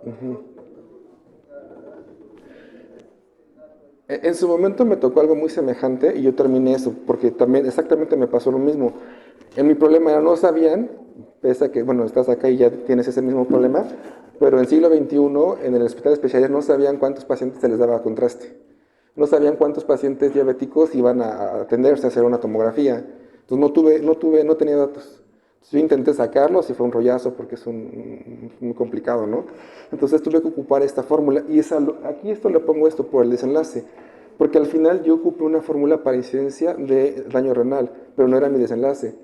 Ujú. En su momento me tocó algo muy semejante y yo terminé eso, porque también exactamente me pasó lo mismo. En mi problema era no sabían, pese a que, bueno, estás acá y ya tienes ese mismo problema, pero en siglo XXI, en el hospital de especialidades, no sabían cuántos pacientes se les daba contraste. No sabían cuántos pacientes diabéticos iban a atenderse a hacer una tomografía. Entonces no tenía datos. Entonces, yo intenté sacarlos y fue un rollazo porque es muy complicado, ¿no? Entonces tuve que ocupar esta fórmula y aquí esto le pongo esto por el desenlace. porque al final yo ocupé una fórmula para incidencia de daño renal, pero no era mi desenlace.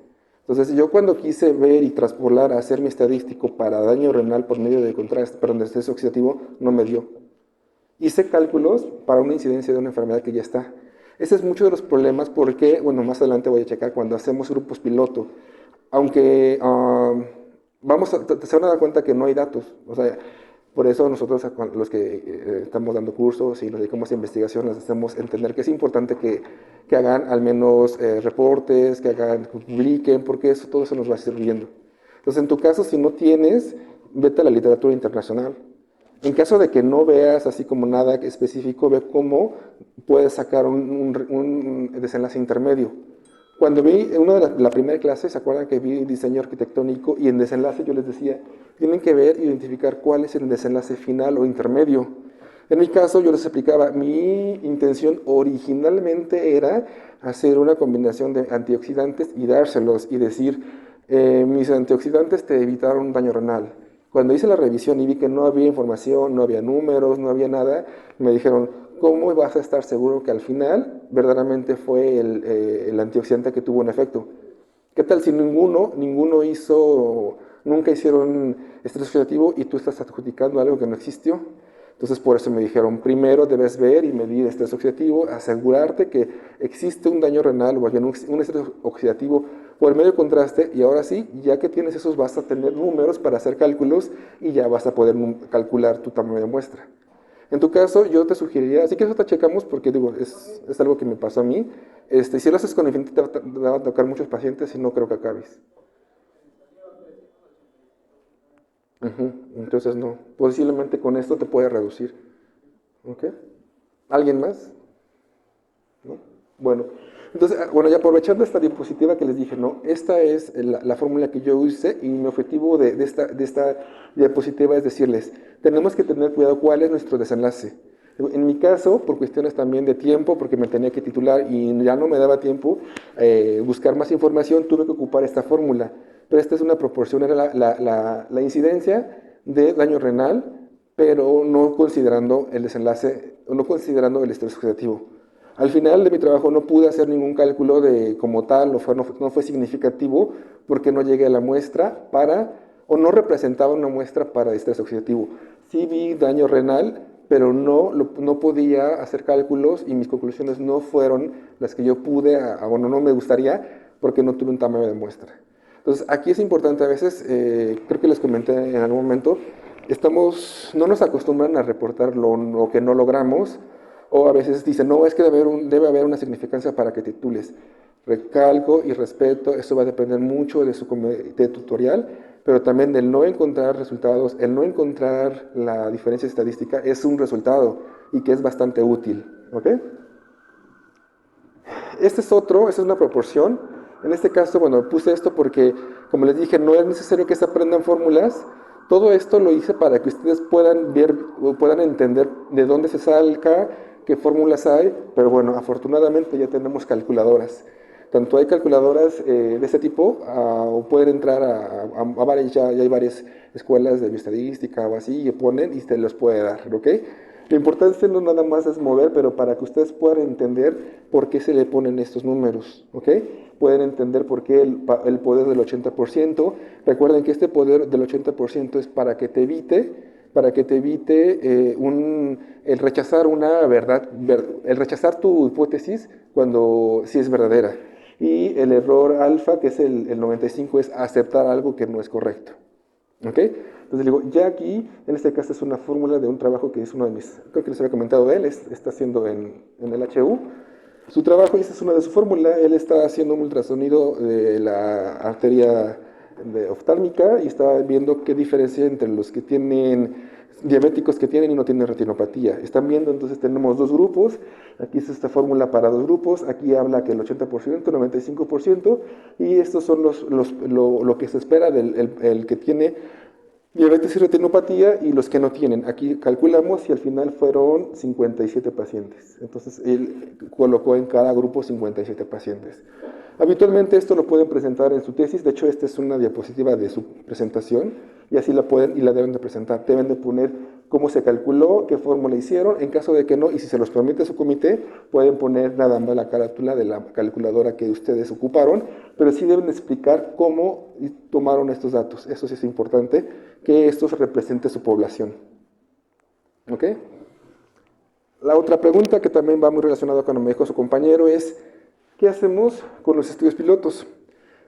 Entonces yo cuando quise ver y traspolar a hacer mi estadístico para daño renal por medio de contraste, perdón, de estrés oxidativo, no me dio. Hice cálculos para una incidencia de una enfermedad que ya está. Ese es mucho de los problemas porque, bueno, más adelante voy a checar cuando hacemos grupos piloto, aunque se van a dar cuenta que no hay datos. O sea, por eso nosotros, los que estamos dando cursos y nos dedicamos a investigación, les hacemos entender que es importante que hagan al menos reportes, que publiquen, porque todo eso nos va sirviendo. Entonces, en tu caso, si no tienes, vete a la literatura internacional. En caso de que no veas así como nada específico, ve cómo puedes sacar un desenlace intermedio. Cuando vi en una de la primera clase, ¿se acuerdan que vi diseño arquitectónico? Y en desenlace yo les decía, tienen que ver, identificar cuál es el desenlace final o intermedio. En mi caso yo les explicaba, mi intención originalmente era hacer una combinación de antioxidantes y dárselos y decir, mis antioxidantes te evitaron un daño renal. Cuando hice la revisión y vi que no había información, no había números, no había nada, me dijeron, ¿cómo vas a estar seguro que al final verdaderamente fue el antioxidante que tuvo un efecto? ¿Qué tal si ninguno hizo, nunca hicieron estrés oxidativo y tú estás adjudicando algo que no existió? Entonces por eso me dijeron, primero debes ver y medir estrés oxidativo, asegurarte que existe un daño renal o bien un estrés oxidativo por medio de contraste, y ahora sí, ya que tienes esos vas a tener números para hacer cálculos y ya vas a poder calcular tu tamaño de muestra. En tu caso, yo te sugeriría, así que eso te checamos porque digo, es algo que me pasó a mí. Si lo haces con Infinity te va a tocar muchos pacientes y no creo que acabes. Entonces no, posiblemente con esto te puede reducir. ¿Ok? ¿Alguien más? ¿No? Bueno, entonces, bueno, ya aprovechando esta diapositiva que les dije, no, esta es la fórmula que yo hice y mi objetivo de esta diapositiva es decirles, tenemos que tener cuidado cuál es nuestro desenlace. En mi caso, por cuestiones también de tiempo, porque me tenía que titular y ya no me daba tiempo buscar más información, tuve que ocupar esta fórmula. Pero esta es una proporción, era la incidencia de daño renal, pero no considerando el desenlace, no considerando el estrés oxidativo. Al final de mi trabajo no pude hacer ningún cálculo de como tal, no fue significativo porque no llegué a la muestra o no representaba una muestra para estrés oxidativo. Sí vi daño renal, pero no podía hacer cálculos y mis conclusiones no fueron las que yo pude, bueno, no me gustaría porque no tuve un tamaño de muestra. Entonces, aquí es importante a veces, creo que les comenté en algún momento, no nos acostumbran a reportar lo que no logramos, o a veces dicen, no, es que debe haber una significancia para que titules. Recalco y respeto, eso va a depender mucho de su comité tutorial, pero también del no encontrar resultados, el no encontrar la diferencia estadística es un resultado y que es bastante útil. ¿Ok? Esta es una proporción. En este caso, bueno, puse esto porque, como les dije, no es necesario que se aprendan fórmulas. Todo esto lo hice para que ustedes puedan ver o puedan entender de dónde se saca, qué fórmulas hay, pero bueno, afortunadamente ya tenemos calculadoras. Tanto hay calculadoras de este tipo, o pueden entrar a varias, ya hay varias escuelas de bioestadística o así, y ponen y se los puede dar, ¿ok? Lo importante no nada más es mover, pero para que ustedes puedan entender por qué se le ponen estos números, ¿ok? Pueden entender por qué el poder del 80%. Recuerden que este poder del 80% es para que te evite el rechazar una verdad, el rechazar tu hipótesis cuando sí es verdadera. Y el error alfa, que es el 95, es aceptar algo que no es correcto. ¿Ok? Entonces digo, ya aquí, en este caso es una fórmula de un trabajo que es uno de mis, creo que les había comentado de él, está haciendo en el HU. Su trabajo, y esta es una de su fórmula, él está haciendo un ultrasonido de la arteria oftálmica y está viendo qué diferencia entre los que tienen diabéticos que tienen y no tienen retinopatía. Están viendo, entonces tenemos dos grupos, aquí es esta fórmula para dos grupos, aquí habla que el 80%, 95%, y estos son lo que se espera del que tiene diabetes y retinopatía y los que no tienen. Aquí calculamos y al final fueron 57 pacientes. Entonces él colocó en cada grupo 57 pacientes. Habitualmente esto lo pueden presentar en su tesis, de hecho esta es una diapositiva de su presentación y así la pueden y la deben de presentar. Deben de poner cómo se calculó, qué fórmula hicieron. En caso de que no, y si se los permite su comité, pueden poner nada más la carátula de la calculadora que ustedes ocuparon, pero sí deben explicar cómo tomaron estos datos. Eso sí es importante, que esto represente su población. ¿Ok? La otra pregunta, que también va muy relacionada con lo que me dijo su compañero, es ¿qué hacemos con los estudios pilotos?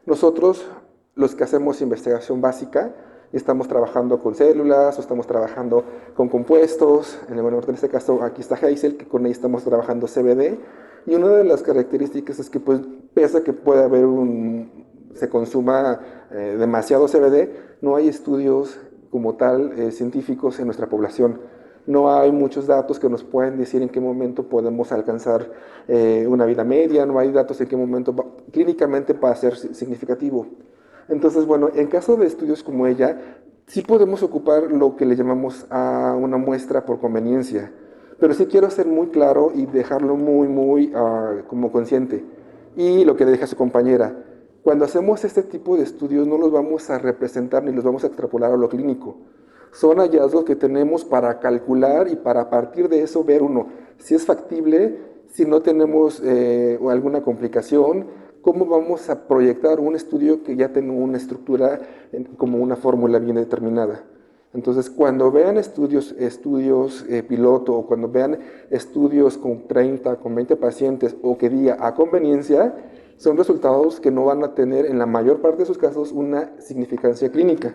Nosotros, los que hacemos investigación básica, estamos trabajando con células o estamos trabajando con compuestos. En este caso, aquí está Hazel, que con ella estamos trabajando CBD. Y una de las características es que, pues, pese a que pueda haber se consuma demasiado CBD, no hay estudios como tal científicos en nuestra población. No hay muchos datos que nos pueden decir en qué momento podemos alcanzar una vida media, no hay datos en qué momento clínicamente va a ser significativo. Entonces, bueno, en caso de estudios como ella, sí podemos ocupar lo que le llamamos a una muestra por conveniencia, pero sí quiero ser muy claro y dejarlo muy como consciente. Y lo que le dije a su compañera, cuando hacemos este tipo de estudios no los vamos a representar ni los vamos a extrapolar a lo clínico. Son hallazgos que tenemos para calcular y para a partir de eso ver uno, si es factible, si no tenemos alguna complicación, cómo vamos a proyectar un estudio que ya tenga una estructura como una fórmula bien determinada. Entonces, cuando vean estudios piloto o cuando vean estudios con 30, con 20 pacientes o que diga a conveniencia, son resultados que no van a tener en la mayor parte de sus casos una significancia clínica.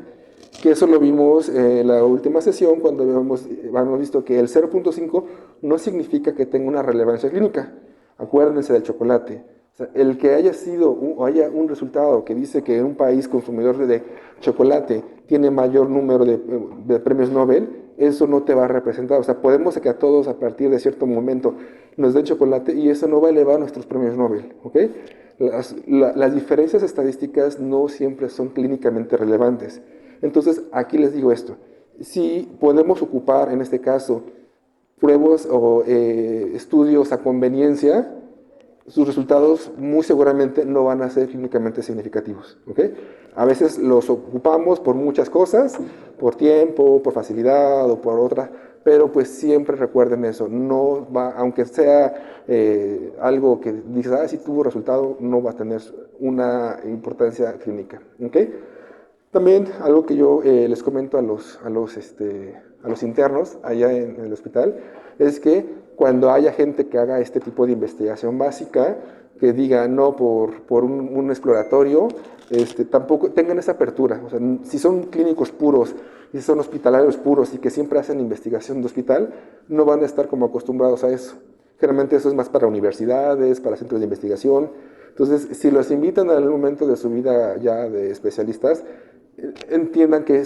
Que eso lo vimos en la última sesión cuando habíamos visto que el 0.5 no significa que tenga una relevancia clínica. Acuérdense del chocolate. O sea, el que haya sido o haya un resultado que dice que un país consumidor de chocolate tiene mayor número de premios Nobel, eso no te va a representar. O sea, podemos que a todos a partir de cierto momento nos den chocolate y eso no va a elevar nuestros premios Nobel. ¿Ok? Las diferencias estadísticas no siempre son clínicamente relevantes. Entonces, aquí les digo esto. Si podemos ocupar, en este caso, pruebas o estudios a conveniencia, sus resultados muy seguramente no van a ser clínicamente significativos. ¿Okay? A veces los ocupamos por muchas cosas, por tiempo, por facilidad o por otra, pero pues siempre recuerden eso, no va, aunque sea algo que dices, sí tuvo resultado, no va a tener una importancia clínica. ¿Okay? También algo que yo les comento a los internos allá en el hospital es que cuando haya gente que haga este tipo de investigación básica, que diga no por un exploratorio, tampoco tengan esa apertura. O sea, si son clínicos puros, y si son hospitalarios puros y que siempre hacen investigación de hospital, no van a estar como acostumbrados a eso. Generalmente eso es más para universidades, para centros de investigación. Entonces, si los invitan al momento de su vida ya de especialistas, entiendan que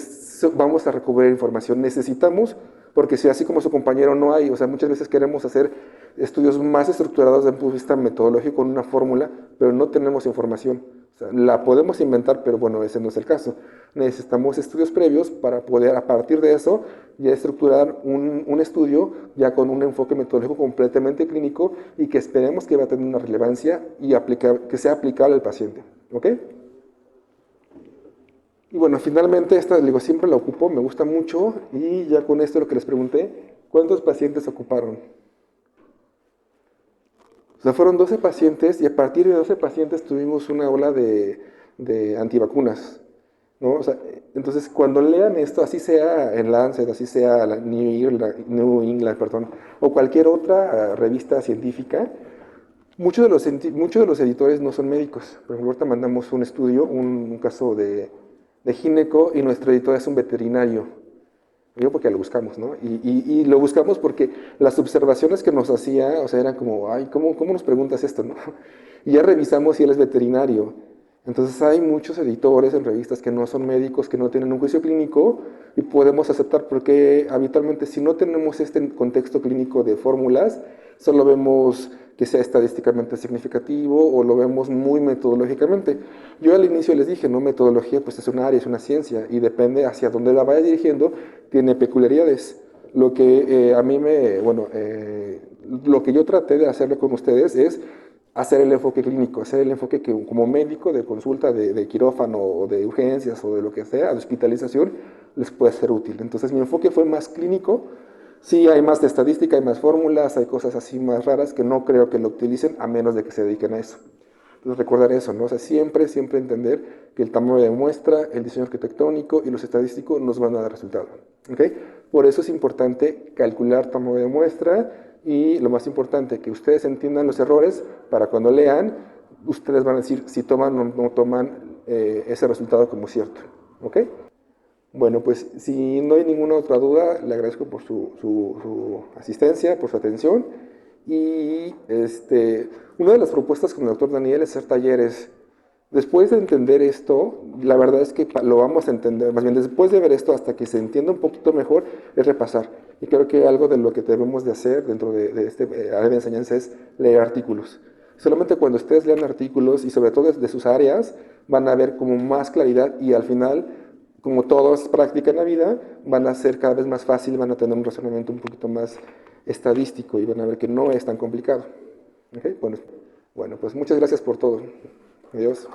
vamos a recuperar información. Necesitamos, porque si así como su compañero no hay, o sea, muchas veces queremos hacer estudios más estructurados desde un punto de vista metodológico con una fórmula, pero no tenemos información. O sea, la podemos inventar, pero bueno, ese no es el caso. Necesitamos estudios previos para poder, a partir de eso, ya estructurar un estudio ya con un enfoque metodológico completamente clínico y que esperemos que va a tener una relevancia y que sea aplicable al paciente. ¿Ok? Y bueno, finalmente esta, digo, siempre la ocupo, me gusta mucho, y ya con esto lo que les pregunté, ¿cuántos pacientes ocuparon? O sea, fueron 12 pacientes y a partir de 12 pacientes tuvimos una ola de antivacunas, ¿no? O sea, entonces cuando lean esto, así sea en Lancet, así sea la New England, perdón, o cualquier otra revista científica, muchos de los editores no son médicos. Por ejemplo, ahorita mandamos un estudio, un caso de gineco y nuestro editor es un veterinario. Yo porque lo buscamos, ¿no? Y lo buscamos porque las observaciones que nos hacía, o sea, eran como, ay, ¿cómo nos preguntas esto, no? Y ya revisamos si él es veterinario. Entonces hay muchos editores en revistas que no son médicos, que no tienen un juicio clínico y podemos aceptar porque habitualmente si no tenemos este contexto clínico de fórmulas, solo vemos que sea estadísticamente significativo o lo vemos muy metodológicamente. Yo al inicio les dije, no, metodología pues es un área, es una ciencia y depende hacia dónde la vaya dirigiendo, tiene peculiaridades. Lo que a mí lo que yo traté de hacerle con ustedes es hacer el enfoque clínico, hacer el enfoque que como médico de consulta de quirófano o de urgencias o de lo que sea, de hospitalización, les puede ser útil. Entonces mi enfoque fue más clínico. Sí, hay más de estadística, hay más fórmulas, hay cosas así más raras que no creo que lo utilicen a menos de que se dediquen a eso. Entonces recordar eso, ¿no? O sea, siempre, siempre entender que el tamaño de muestra, el diseño arquitectónico y los estadísticos nos van a dar resultado. ¿Ok? Por eso es importante calcular tamaño de muestra y lo más importante, que ustedes entiendan los errores para cuando lean, ustedes van a decir si toman o no toman ese resultado como cierto. ¿Ok? Bueno, pues si no hay ninguna otra duda, le agradezco por su asistencia, por su atención. Y una de las propuestas con el doctor Daniel es hacer talleres. Después de entender esto, la verdad es que lo vamos a entender, más bien después de ver esto, hasta que se entienda un poquito mejor, es repasar. Y creo que algo de lo que debemos de hacer dentro de este área de enseñanza es leer artículos. Solamente cuando ustedes lean artículos y sobre todo de sus áreas, van a ver como más claridad y al final, como todos practican la vida, van a ser cada vez más fácil, van a tener un razonamiento un poquito más estadístico y van a ver que no es tan complicado. ¿Okay? Bueno, pues muchas gracias por todo. Adiós.